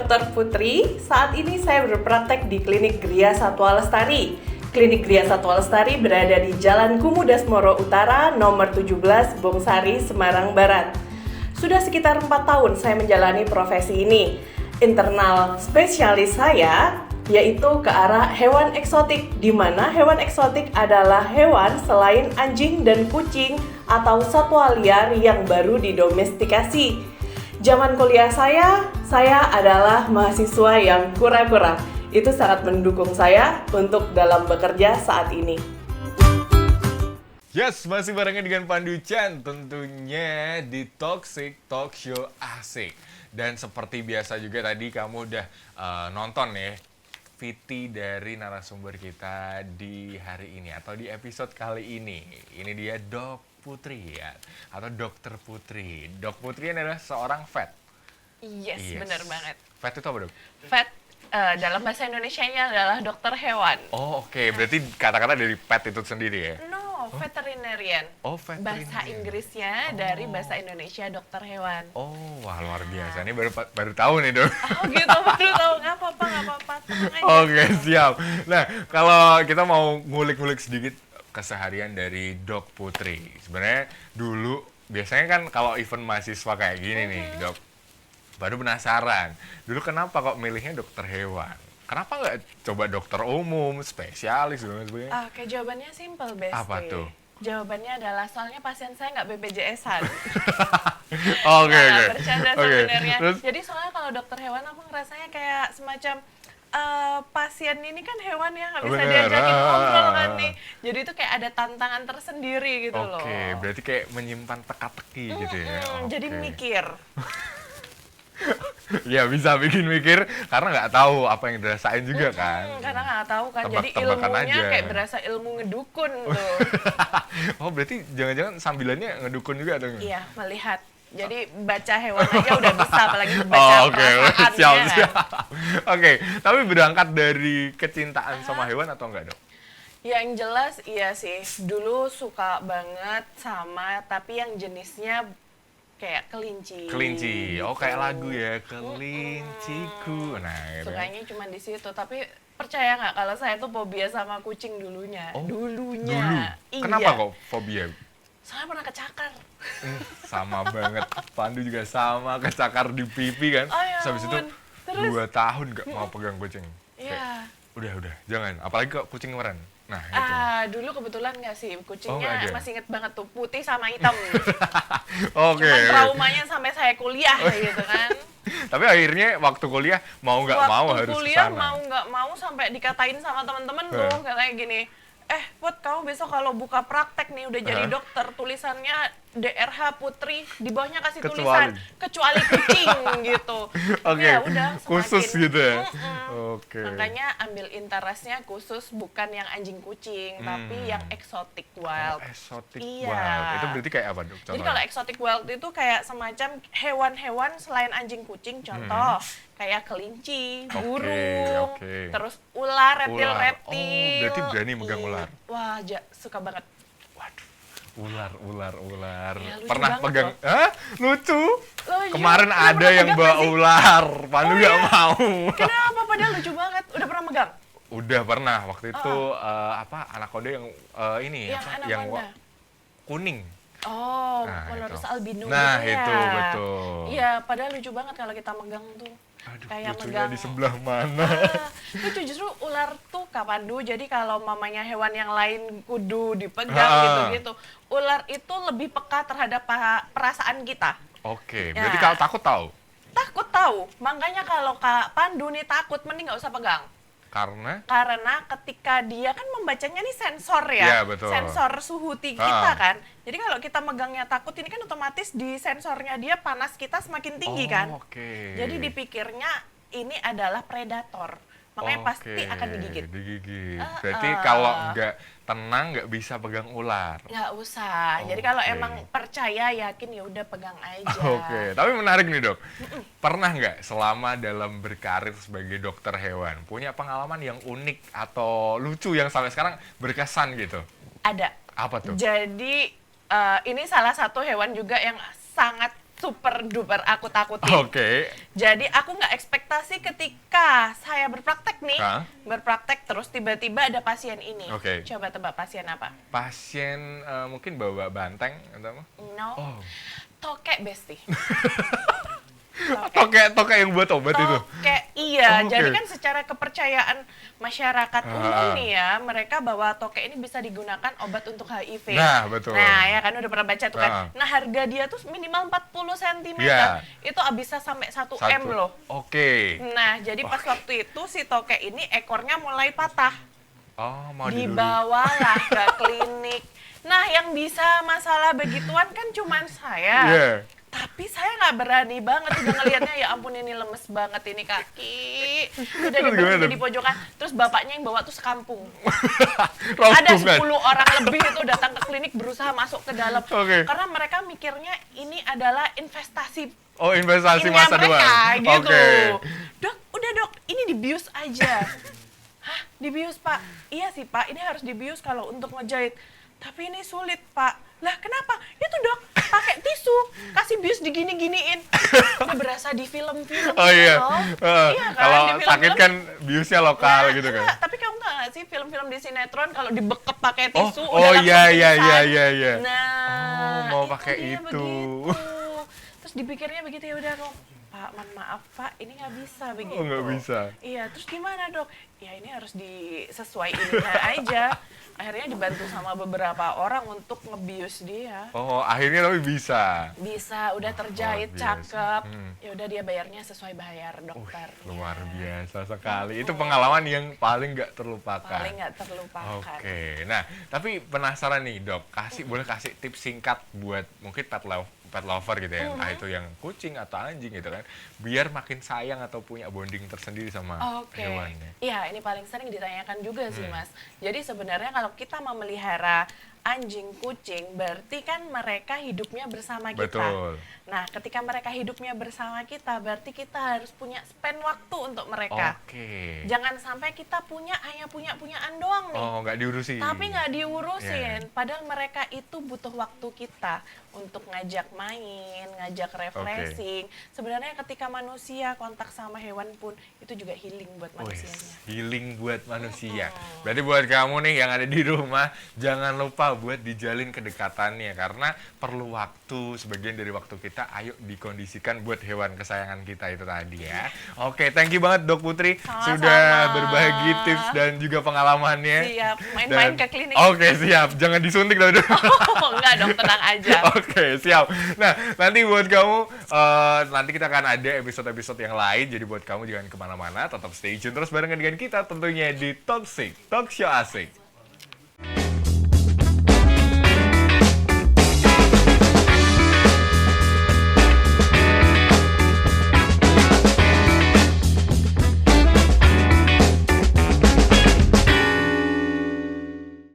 Dr. Putri. Saat ini saya berpraktek di Klinik Gria Satwa Lestari. Klinik Gria Satwa Lestari berada di Jalan Kumudasmoro Utara, nomor 17, Bongsari, Semarang Barat. Sudah sekitar 4 tahun saya menjalani profesi ini. Internal spesialis saya yaitu ke arah hewan eksotik, di mana hewan eksotik adalah hewan selain anjing dan kucing atau satwa liar yang baru didomestikasi. Zaman kuliah saya adalah mahasiswa yang kura-kura. Itu sangat mendukung saya untuk dalam bekerja saat ini. Yes, masih barengan dengan Pandu Chan tentunya di Toxic Talk Show Asik. Dan seperti biasa juga tadi kamu udah nonton ya VT dari narasumber kita di hari ini atau di episode kali ini. Ini dia Dok Putri ya, atau Dokter Putri. Dok Putri adalah seorang vet. Yes. Benar banget. Vet itu apa, Dok? Vet dalam bahasa Indonesianya adalah dokter hewan. Oh, oke. Berarti kata-kata dari pet itu sendiri ya? No, veterinarian. Oh, veterinarian. Bahasa Inggrisnya dari bahasa Indonesia dokter hewan. Oh, wah luar biasa. Ini baru tahu nih, Dok. Oh gitu, baru tahu. Nggak apa-apa. Tenang aja. Oke, siap. Nah, kalau kita mau ngulik-ngulik sedikit keseharian dari Dok Putri. Sebenarnya dulu, biasanya kan kalau event mahasiswa kayak gini nih, Dok, baru penasaran. Dulu kenapa kok milihnya dokter hewan? Kenapa nggak coba dokter umum, spesialis, dan sebagainya? Oke, jawabannya simple, Besti. Apa tuh? Jawabannya adalah soalnya pasien saya nggak BPJS-an. Oke. Bercanda Oke. sebenarnya. Terus? Jadi soalnya kalau dokter hewan aku ngerasanya kayak semacam pasien ini kan hewan ya, nggak bisa Bener. diajakin ngobrol kan nih. Jadi itu kayak ada tantangan tersendiri gitu loh. Oke, berarti kayak menyimpan teka-teki gitu ya? Jadi Oke. mikir. Ya bisa bikin mikir karena nggak tahu apa yang dirasain juga kan. Karena nggak tahu kan, jadi Tebak-tebakan ilmunya aja. kayak berasa ilmu ngedukun tuh. Oh berarti jangan-jangan sambilannya ngedukun juga atau nggak? Iya, melihat. Jadi baca hewan aja udah bisa, apalagi baca Oke. perasaannya. Siap. Oke, tapi berangkat dari kecintaan sama hewan atau enggak, Dok? Yang jelas iya sih, dulu suka banget sama, tapi yang jenisnya kayak kelinci. Kelinci. Oh, kayak lagu ya, Kelinciku. Nah, gitu. Sukanya cuma di situ, tapi percaya nggak kalau saya tuh fobia sama kucing dulunya. Oh, Dulunya. Dulu. Kenapa kok fobia? Soalnya pernah kecakar. Sama banget. Pandu juga sama, kecakar di pipi kan. Oh, ya Terus habis itu ampun. Terus? 2 tahun nggak mau pegang kucing. Iya. Kayak, udah, jangan. Apalagi kok kucing meren. Nah, itu. Dulu kebetulan nggak sih, Oh, nggak kucingnya ada? masih inget banget tuh, putih sama hitam. Oke. Cuman traumanya sampai saya kuliah gitu kan. Tapi akhirnya waktu kuliah mau nggak mau harus kuliah kesana. mau nggak mau sampai dikatain sama temen-temen tuh kayak gini, Put, kamu besok kalau buka praktek nih udah jadi dokter, tulisannya DRH Putri, di bawahnya kasih tulisan kecuali kucing gitu. Oke, Ya udah, khusus semakin- gitu ya? Oke. Makanya ambil interestnya khusus bukan yang anjing kucing, tapi yang exotic wild. Exotic Iya. wild. Itu berarti kayak apa, Dok? Jadi Contohnya? kalau exotic wild itu kayak semacam hewan-hewan selain anjing kucing, contoh kayak kelinci, burung, oke. terus ular, Ular. reptil-reptil. Oh, berarti berani megang ular. Wah, suka banget. Waduh, ular. Ya, lucu Pernah banget pegang? loh. Hah? Lucu? Oh, iya. Kemarin Udah ada pernah yang pegang bawa nggak sih? ular. Pandu nggak mau. Kenapa? Padahal lucu banget. Udah pernah megang? Udah pernah. Waktu itu anaconda yang ini Yang yang anaconda. kuning. Oh, Nah, Walrus itu. albino Nah, gitu ya. itu, betul. Iya, padahal lucu banget kalau kita megang tuh. Aduh, Kayak lucunya megang. di sebelah mana? Itu justru ular tuh kapandu, jadi kalau mamanya hewan yang lain kudu dipegang Ah. gitu-gitu, ular itu lebih peka terhadap perasaan kita. Oke, Ya. berarti kalau takut tahu? Takut tahu, makanya kalau Kak Pandu nih takut, mending nggak usah pegang. Karena? Karena ketika dia kan membacanya nih sensor ya, Iya, betul. sensor suhu kita kan. Jadi kalau kita megangnya takut, ini kan otomatis di sensornya dia panas kita semakin tinggi kan. Oke. Jadi dipikirnya ini adalah predator, makanya pasti akan digigit. Berarti kalau nggak tenang nggak bisa pegang ular. Nggak usah. Jadi kalau Oke. emang percaya, yakin, ya udah pegang aja. Oke, tapi menarik nih, Dok. Pernah nggak selama dalam berkarir sebagai dokter hewan punya pengalaman yang unik atau lucu yang sampai sekarang berkesan gitu? Ada. Apa tuh? Jadi ini salah satu hewan juga yang sangat super duper aku takutin. Oke. Jadi aku nggak ekspektasi ketika saya berpraktek nih, Hah? berpraktek terus tiba-tiba ada pasien ini. Oke. Coba tebak pasien apa? Pasien mungkin bawa banteng atau apa? No, Oh. tokek besti. Tokek yang buat obat itu. Tokek, iya. Oh, oke. Jadi kan secara kepercayaan masyarakat umum Ah. nih ya, mereka bahwa tokek ini bisa digunakan obat untuk HIV. Nah, betul. Nah, ya kan udah pernah baca tuh kan. Ah. Nah, harga dia tuh minimal 40 cm. Iya. Itu bisa sampai 1 M loh. Oke. Nah, jadi pas waktu itu si tokek ini ekornya mulai patah. Oh, mau diduri. Dibawalah ke klinik. Nah, yang bisa masalah begituan kan cuman saya. Iya. Tapi saya nggak berani banget udah ngelihatnya, ya ampun ini lemes banget ini kaki. Udah Terus berhenti gimana? di pojokan. Terus bapaknya yang bawa tuh sekampung. Ada Rombongan. 10 orang lebih itu datang ke klinik berusaha masuk ke dalam. Oke. Karena mereka mikirnya ini adalah investasi Oh, investasi innya masa mereka depan. gitu. Oke. Dok, udah dok, ini dibius aja. Hah, dibius pak? Iya sih pak, ini harus dibius kalau untuk ngejahit. Tapi ini sulit pak. Lah kenapa? Itu dok, pakai tisu, kasih bius digini-giniin. Ini berasa di film-film. Oh gitu iya. loh. Heeh. Iya kan, Kalau di film-film. sakit kan biusnya lokal Nah, gitu kan. enggak, tapi kamu tau gak sih film-film di sinetron kalau dibekep pakai Oh, tisu oh, udah langsung iya, iya, pingsan. iya, iya. Nah, Oh, mau pakai dia itu. begitu. Terus dipikirnya begitu, ya udah dok. Pak, mohon maaf Pak, ini nggak bisa begitu. Oh, nggak bisa. Iya, terus gimana dok? Ya ini harus disesuaiinnya aja. Akhirnya dibantu sama beberapa orang untuk ngebius dia. Oh, akhirnya tapi bisa. Bisa, udah terjahit, luar biasa. cakep. Hmm. Ya udah dia bayarnya sesuai bayar dokter. Luar biasa sekali. Itu pengalaman yang paling nggak terlupakan. Paling nggak terlupakan. Oke, nah tapi penasaran nih dok, boleh kasih tips singkat buat mungkin pet lover gitu ya, entah itu yang kucing atau anjing gitu kan, biar makin sayang atau punya bonding tersendiri sama Oke. hewannya. Iya, ini paling sering ditanyakan juga sih, Hmm. Mas. Jadi sebenarnya kalau kita memelihara anjing, kucing, berarti kan mereka hidupnya bersama kita. Betul. Nah, ketika mereka hidupnya bersama kita, berarti kita harus punya spend waktu untuk mereka. Oke. Jangan sampai kita hanya punyaan doang nih. Oh, nggak diurusin. Tapi nggak diurusin, Iya. padahal mereka itu butuh waktu kita untuk ngajak main, ngajak refreshing. Sebenarnya ketika manusia kontak sama hewan pun itu juga healing buat Wih, manusianya. healing buat manusia. Berarti buat kamu nih yang ada di rumah, jangan lupa buat dijalin kedekatannya karena perlu waktu, sebagian dari waktu kita, ayo dikondisikan buat hewan kesayangan kita itu tadi ya. Oke, thank you banget Dok Putri Sama-sama. sudah berbagi tips dan juga pengalamannya. Siap, main-main ke klinik. Oke, siap. Jangan disuntik dong. Oh, enggak dong, tenang aja. Oke, siap. Nah, nanti buat kamu, nanti kita akan ada episode-episode yang lain. Jadi buat kamu jangan kemana-mana, tetap stay tune terus barengan dengan kita tentunya di Toxic Talk Show Asik.